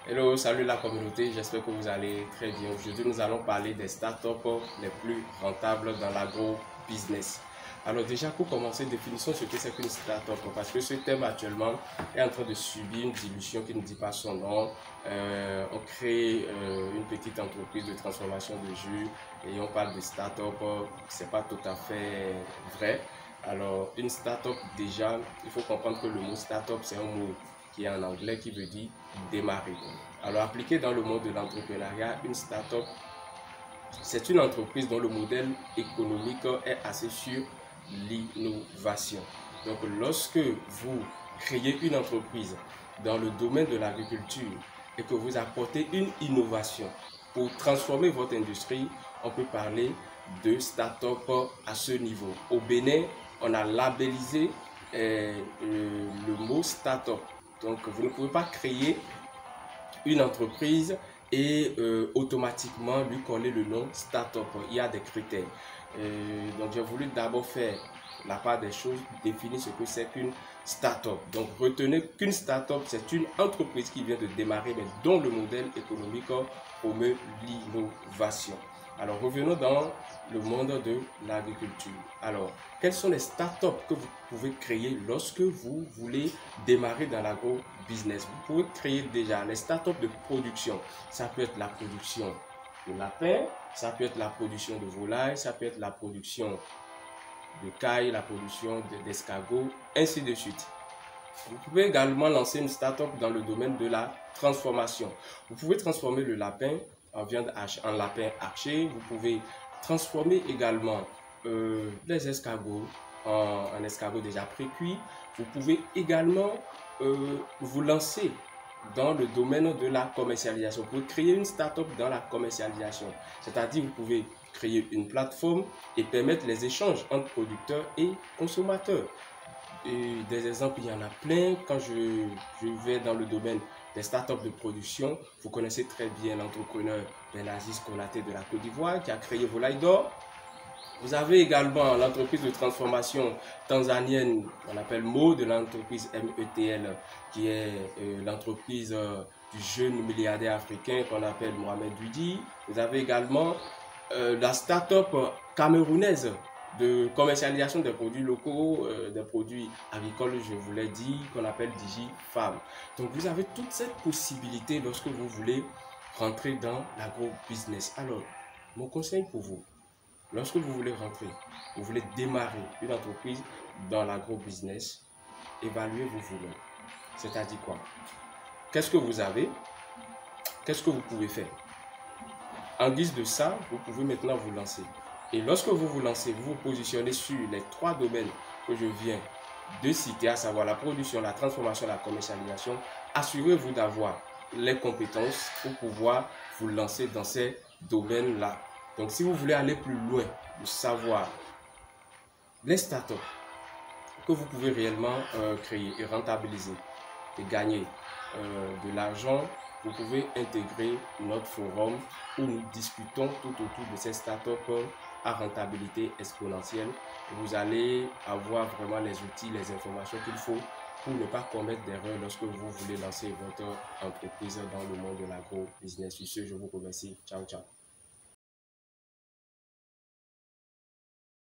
Hello, salut la communauté, j'espère que vous allez très bien. Aujourd'hui, nous allons parler des startups les plus rentables dans l'agro-business. Alors déjà, pour commencer, définissons ce que c'est qu'une startup, parce que ce thème actuellement est en train de subir une dilution qui ne dit pas son nom. On crée une petite entreprise de transformation de jus et on parle de startup, c'est pas tout à fait vrai. Alors, une startup, déjà, il faut comprendre que le mot startup, c'est un mot qui est en anglais qui veut dire démarrer. Alors, appliqué dans le monde de l'entrepreneuriat, une startup, c'est une entreprise dont le modèle économique est assez sur l'innovation. Donc, lorsque vous créez une entreprise dans le domaine de l'agriculture et que vous apportez une innovation pour transformer votre industrie, on peut parler de start-up à ce niveau. Au Bénin, on a labellisé le mot start-up. Donc, vous ne pouvez pas créer une entreprise et automatiquement lui coller le nom start-up. Il y a des critères. Donc, j'ai voulu d'abord faire la part des choses, définir ce que c'est qu'une start-up. Donc, retenez qu'une start-up, c'est une entreprise qui vient de démarrer, mais dont le modèle économique promeut l'innovation. Alors, revenons dans le monde de l'agriculture. Alors, quelles sont les startups que vous pouvez créer lorsque vous voulez démarrer dans l'agro-business? Vous pouvez créer déjà les startups de production. Ça peut être la production de lapins, ça peut être la production de volailles, ça peut être la production de cailles, la production d'escargots, ainsi de suite. Vous pouvez également lancer une startup dans le domaine de la transformation. Vous pouvez transformer le lapin en viande en lapin haché. Vous pouvez transformer également les escargots en escargots déjà pré-cuits. Vous pouvez également vous lancer dans le domaine de la commercialisation. Vous pouvez créer une startup dans la commercialisation. C'est-à-dire, vous pouvez créer une plateforme et permettre les échanges entre producteurs et consommateurs. Et des exemples, il y en a plein. Quand je vais dans le domaine des startups de production, vous connaissez très bien l'entrepreneur Benaziz Konaté de la Côte d'Ivoire qui a créé Volaille d'Or. Vous avez également l'entreprise de transformation tanzanienne qu'on appelle MO, de l'entreprise METL, qui est l'entreprise du jeune milliardaire africain qu'on appelle Mohamed Dudi. Vous avez également la start-up camerounaise de commercialisation des produits locaux, des produits agricoles, je vous l'ai dit, qu'on appelle DigiFarm. Donc vous avez toute cette possibilité lorsque vous voulez rentrer dans l'agro-business. Alors, mon conseil pour vous, lorsque vous voulez rentrer, vous voulez démarrer une entreprise dans l'agro-business, évaluez-vous vous-même. C'est-à-dire quoi? Qu'est-ce que vous avez? Qu'est-ce que vous pouvez faire? En guise de ça, vous pouvez maintenant vous lancer. Et lorsque vous vous lancez, vous vous positionnez sur les 3 domaines que je viens de citer, à savoir la production, la transformation, la commercialisation. Assurez-vous d'avoir les compétences pour pouvoir vous lancer dans ces domaines-là. Donc, si vous voulez aller plus loin, de savoir les startups que vous pouvez réellement créer et rentabiliser et gagner de l'argent, vous pouvez intégrer notre forum où nous discutons tout autour de ces startups à rentabilité exponentielle. Vous allez avoir vraiment les outils, les informations qu'il faut pour ne pas commettre d'erreurs lorsque vous voulez lancer votre entreprise dans le monde de l'agro-business. Sur ce, je vous remercie. Ciao, ciao.